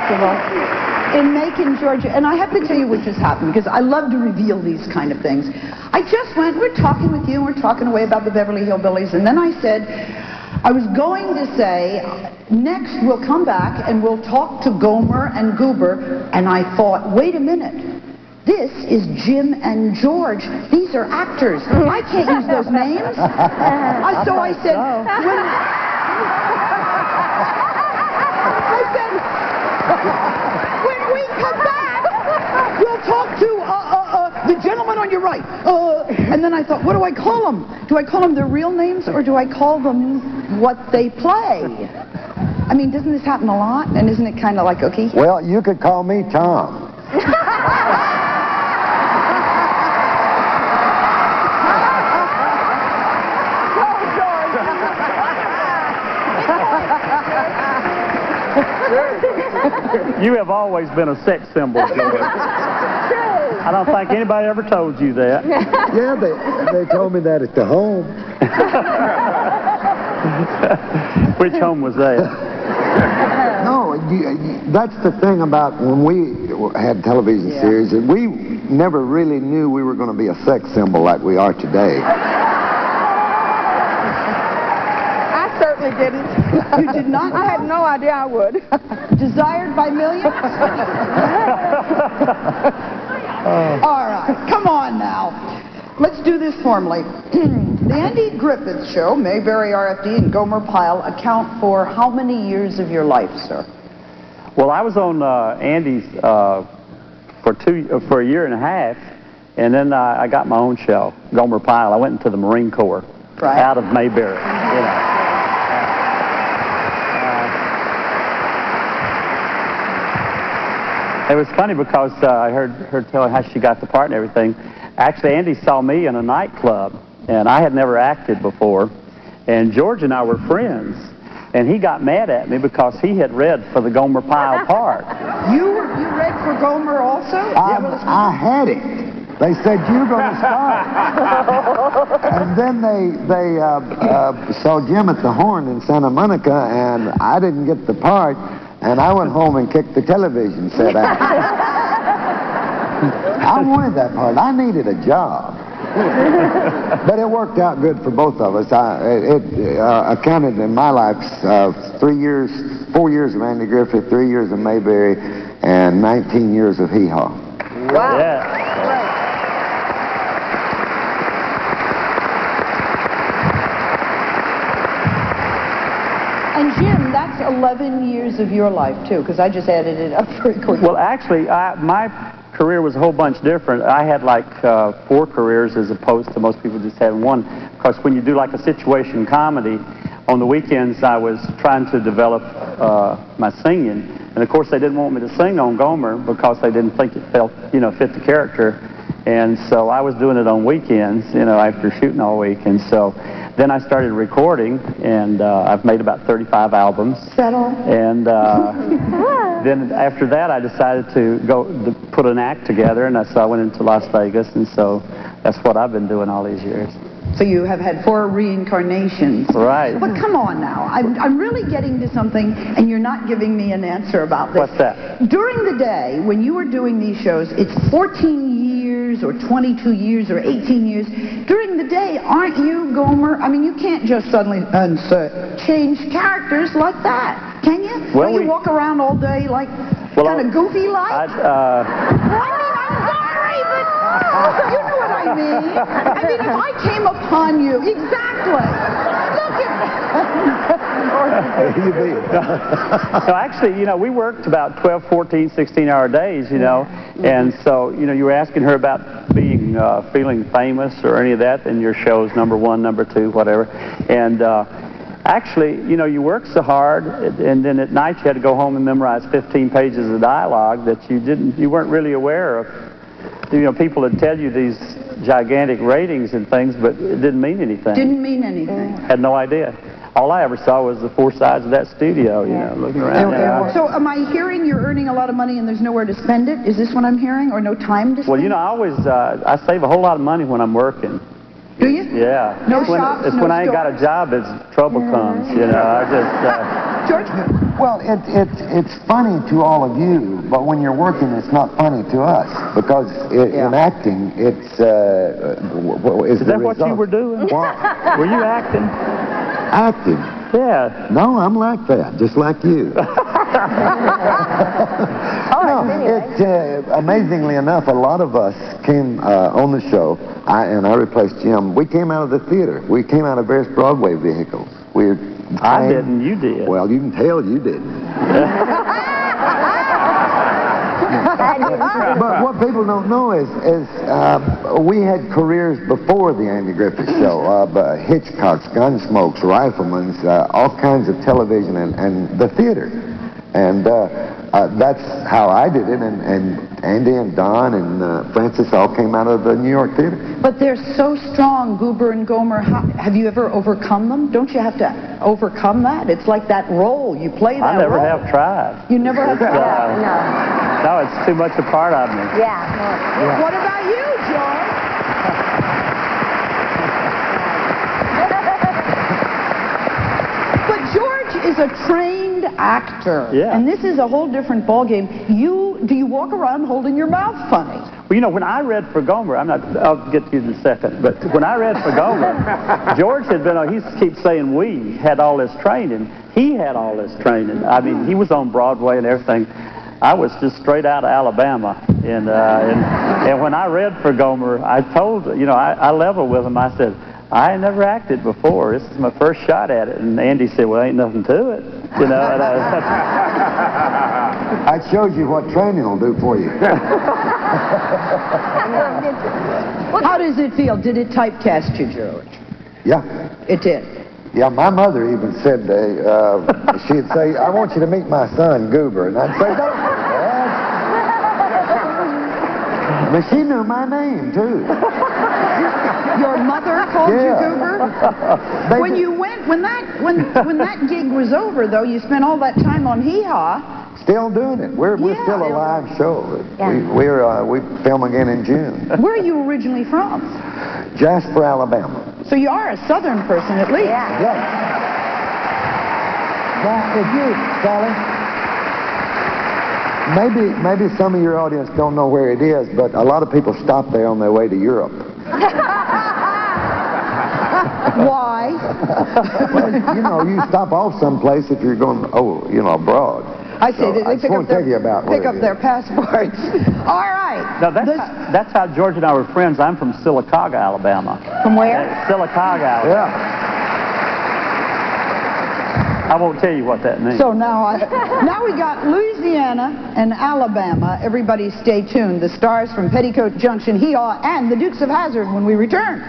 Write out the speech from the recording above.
festival in Macon, Georgia. And I have to tell you what just happened, because I love to reveal these kind of things. I just went, we're talking with you, and we're talking away about the Beverly Hillbillies, and then I said, I was going to say, next we'll come back and we'll talk to Gomer and Goober, and I thought, wait a minute. This is Jim and George. These are actors. I can't use those names. So I said, when we come back, we'll talk to the gentleman on your right. And then I thought, what do I call them? Do I call them their real names, or do I call them what they play? I mean, doesn't this happen a lot? And isn't it kind of like, okay? Well, you could call me Tom. You have always been a sex symbol, George. I don't think anybody ever told you that. Yeah, they told me that at the home. Which home was that? No, that's the thing about when we had television series, that we never really knew we were going to be a sex symbol like we are today. I certainly didn't. You did not? I had no idea I would. Desired by millions? All right, come on now. Let's do this formally. The Andy Griffith Show, Mayberry RFD, and Gomer Pyle account for how many years of your life, sir? Well, I was on Andy's for a year and a half, and then I got my own show, Gomer Pyle. I went into the Marine Corps out of Mayberry. You know. It was funny because I heard her tell how she got the part and everything. Actually, Andy saw me in a nightclub, and I had never acted before. And George and I were friends, and he got mad at me because he had read for the Gomer Pyle part. You read for Gomer also? I had it. They said, you're going to start. And then they saw Jim at the Horn in Santa Monica, and I didn't get the part. And I went home and kicked the television set out. I wanted that part. I needed a job. But it worked out good for both of us. It accounted in my life 4 years of Andy Griffith, 3 years of Mayberry, and 19 years of Hee Haw. Wow. Yeah. And Jim, that's 11 years of your life, too, because I just added it up very quickly. Well, actually, my career was a whole bunch different. I had like 4 careers as opposed to most people just having one. Because when you do like a situation comedy, on the weekends I was trying to develop my singing. And of course they didn't want me to sing on Gomer because they didn't think it fit the character. And so I was doing it on weekends, after shooting all week. And so then I started recording, and I've made about 35 albums. Settle. And then after that, I decided to put an act together, and so I went into Las Vegas, and so that's what I've been doing all these years. So you have had 4 reincarnations. Right. But come on now. I'm really getting to something, and you're not giving me an answer about this. What's that? During the day, when you were doing these shows, it's 14 years or 22 years or 18 years. During the day, aren't you, Gomer? I mean, you can't just suddenly change characters like that, can you? Well, you walk around all day like kind of goofy like? I'm sorry, but you know what I mean. I mean, if I came upon you, exactly. Look at So actually, we worked about 12, 14, 16-hour days, and so, you were asking her about being, feeling famous or any of that in your shows, number 1, number 2, whatever. And actually, you worked so hard, and then at night you had to go home and memorize 15 pages of dialogue that you weren't really aware of. People would tell you these gigantic ratings and things, but it didn't mean anything. Didn't mean anything. Had no idea. All I ever saw was the 4 sides of that studio, looking around. So am I hearing you're earning a lot of money and there's nowhere to spend it? Is this what I'm hearing? Or no time to spend it? Well, I always, I save a whole lot of money when I'm working. Do you? Yeah. No it's when, shops, it's no when I ain't got stores? a job, it's trouble comes, I just... George? Well, it's funny to all of you, but when you're working, it's not funny to us because in acting, it's Is that what you were doing? What? Were you acting? Acting? Yeah. No, I'm like that, just like you. Amazingly enough, a lot of us came on the show, and I replaced Jim. We came out of the theater. We came out of various Broadway vehicles. I didn't, you did. Well, you can tell you didn't. But what people don't know is we had careers before the Andy Griffith Show. Hitchcocks, Gunsmokes, Riflemen's, all kinds of television and the theater. And that's how I did it. And Andy and Don and Francis all came out of the New York theater. But they're so strong, Goober and Gomer. Have you ever overcome them? Don't you have to overcome that? It's like that role. You play that role. I never have tried. You never have tried? No, it's too much a part of me. Yeah. What about you, George? But George is a trained actor. Yeah. And this is a whole different ballgame. Do you walk around holding your mouth funny? Well, you know, when I read for Gomer, I'll get to you in a second, but when I read for Gomer, George had he keeps saying we had all this training. He had all this training. I mean, he was on Broadway and everything. I was just straight out of Alabama. And when I read for Gomer, I told, I leveled with him. I said, I ain't never acted before. This is my first shot at it. And Andy said, well, ain't nothing to it. And I showed you what training will do for you. How does it feel? Did it typecast you, George? Yeah. It did. Yeah, my mother even said, she'd say, I want you to meet my son, Goober. And I'd say, don't, Dad. But she knew my name, too. Your mother called you Goober? When that gig was over, though, you spent all that time on Hee Haw. Still doing it. We're still a live show. We film again in June. Where are you originally from? Jasper, Alabama. So you are a Southern person, at least. Yeah. Now, if you, Sally, maybe some of your audience don't know where it is, but a lot of people stop there on their way to Europe. Why? Well, you stop off someplace if you're going, abroad. I see. They I just want to tell you about pick up their passports. All right. No, that's how George and I were friends. I'm from Sylacauga, Alabama. From where? Sylacauga, Alabama. Yeah. I won't tell you what that means. So now we got Louisiana and Alabama. Everybody stay tuned. The stars from Petticoat Junction, Hee Haw, and the Dukes of Hazzard when we return.